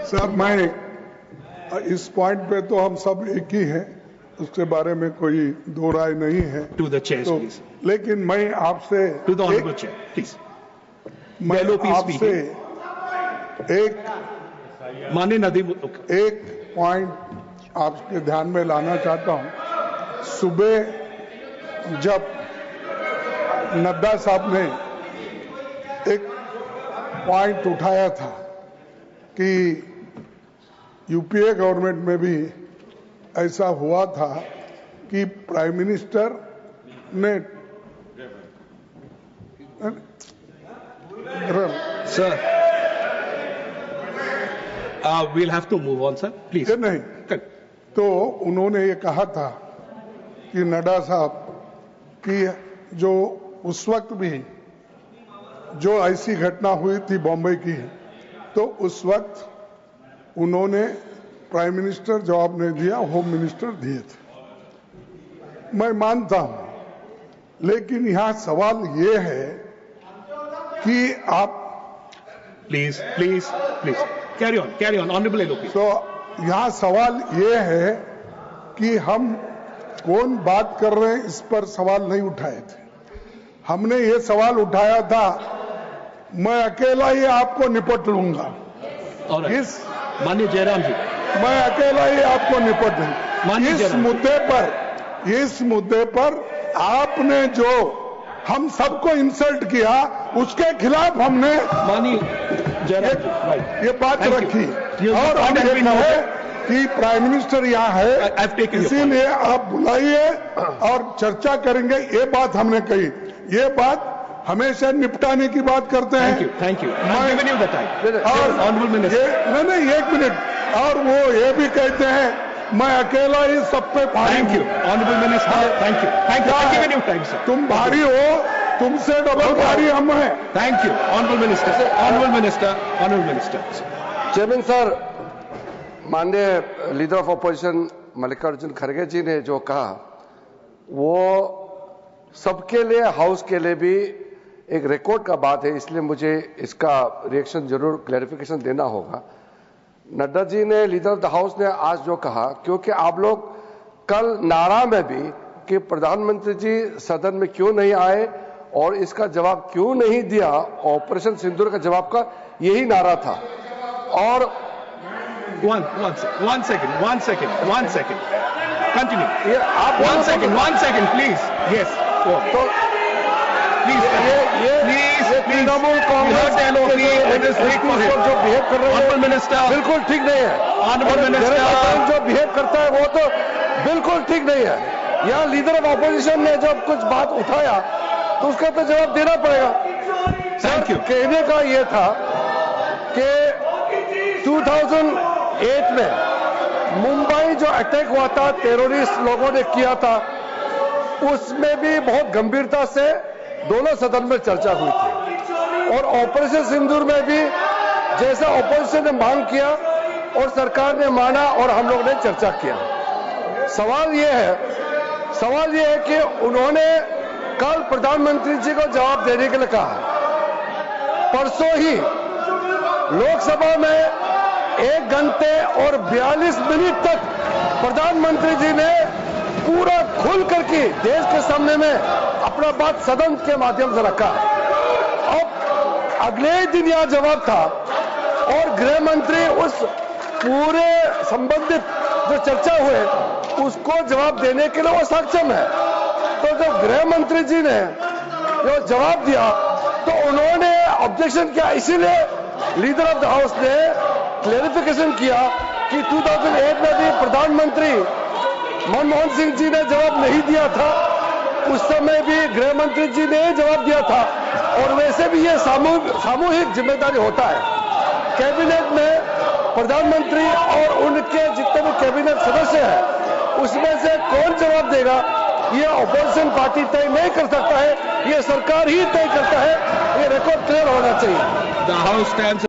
Sir, मैं इस point पे तो हम सब एक ही हैं, उसके बारे में कोई दो राय नहीं है। To the chair please. लेकिन मैं आपसे to the honourable chair please. मैं आपसे एक माननीय नदीम एक पॉइंट आपके ध्यान में लाना चाहता हूं। सुबह जब नड्डा साहब ने एक पॉइंट उठाया था कि यूपीए गवर्नमेंट में भी ऐसा हुआ था कि प्राइम मिनिस्टर ने sir we'll have to move on, sir. Please. नहीं, तो उन्होंने ये कहा था कि नड्डा साहब कि जो उस वक्त भी जो ऐसी घटना हुई थी बॉम्बे की, तो उस वक्त उन्होंने प्राइम मिनिस्टर जवाब नहीं दिया, होम मिनिस्टर दिए थे। मैं मानता हूं, लेकिन यहां सवाल ये है कि आप please please please carry on honourable Alleppey. तो यहां सवाल ये है कि हम कौन बात कर रहे हैं, इस पर सवाल नहीं उठाए थे। हमने ये सवाल उठाया था, मैं अकेला ही आपको निपट लूंगा। इस माननीय जयराम जी, मैं अकेला ही आपको निपट लूंगा। इस मुद्दे पर आपने जो हम सबको इंसल्ट किया, उसके खिलाफ हमने माननीय जयराम ये बात रखी और हम ये कहे कि प्राइम मिनिस्टर यहाँ है, इसीलिए आप बुलाइए और चर्चा करेंगे। ये बात हमने कही। ये बात हमेशा निपटाने की बात करते हैं। Thank you. और नहीं, एक मिनट। और वो ये भी कहते हैं मैं अकेला ही सब पे भारी हूं। Honourable minister, thank you. तुम भारी हो, तुमसे डबल भारी हम हैं। Thank you honourable minister. Honourable minister. Chairman sir, माननीय लीडर ऑफ अपोजिशन मल्लिकार्जुन खड़गे जी ने जो कहा वो सबके लिए, हाउस के लिए भी एक रिकॉर्ड का बात है, इसलिए मुझे इसका रिएक्शन जरूर क्लैरिफिकेशन देना होगा। नड्डा जी ने, लीडर ऑफ द हाउस ने आज जो कहा, क्योंकि आप लोग कल नारा में भी कि प्रधानमंत्री जी सदन में क्यों नहीं आए और इसका जवाब क्यों नहीं दिया, ऑपरेशन सिंदूर का जवाब का यही नारा था। और one second continue। ये आप one second please। yes तो ये तृणमूल कांग्रेस जो बिहेव कर रहे हैं मिनिस्टर बिल्कुल ठीक नहीं है। ऑनरेबल मिनिस्टर जो बिहेव करता है वो तो बिल्कुल ठीक नहीं है। यहाँ लीडर ऑफ ऑपोजिशन ने जब कुछ बात उठाया तो उसका तो जवाब देना पड़ेगा। Thank you. कहने का ये था कि 2008 में मुंबई जो अटैक हुआ था, टेररिस्ट लोगों ने किया था, उसमें भी बहुत गंभीरता से दोनों सदन में चर्चा हुई थी। और ऑपरेशन सिंदूर में भी जैसा ऑपोजिशन ने मांग किया और सरकार ने माना और हम लोग ने चर्चा किया। सवाल यह है कि उन्होंने कल प्रधानमंत्री जी को जवाब देने के लिए कहा। परसों ही लोकसभा में 1 घंटे और 42 मिनट तक प्रधानमंत्री जी ने पूरा खुल करके देश के सामने में अपना बात सदन के माध्यम से रखा। अब अगले ही दिन यह जवाब था और गृह मंत्री उस पूरे संबंधित जो चर्चा हुए उसको जवाब देने के लिए वो सक्षम है। तो जब गृह मंत्री जी ने जो जवाब दिया तो उन्होंने ऑब्जेक्शन किया, इसीलिए लीडर ऑफ द हाउस ने क्लैरिफिकेशन किया कि 2008 में भी प्रधानमंत्री मनमोहन सिंह जी ने जवाब नहीं दिया था, उस समय भी गृह मंत्री जी ने जवाब दिया था। और वैसे भी ये सामूहिक जिम्मेदारी होता है। कैबिनेट में प्रधानमंत्री और उनके जितने भी कैबिनेट सदस्य हैं उसमें से कौन जवाब देगा ये ऑपोजिशन पार्टी तय नहीं कर सकता है, ये सरकार ही तय करता है। ये रिकॉर्ड क्लियर होना चाहिए। The House stands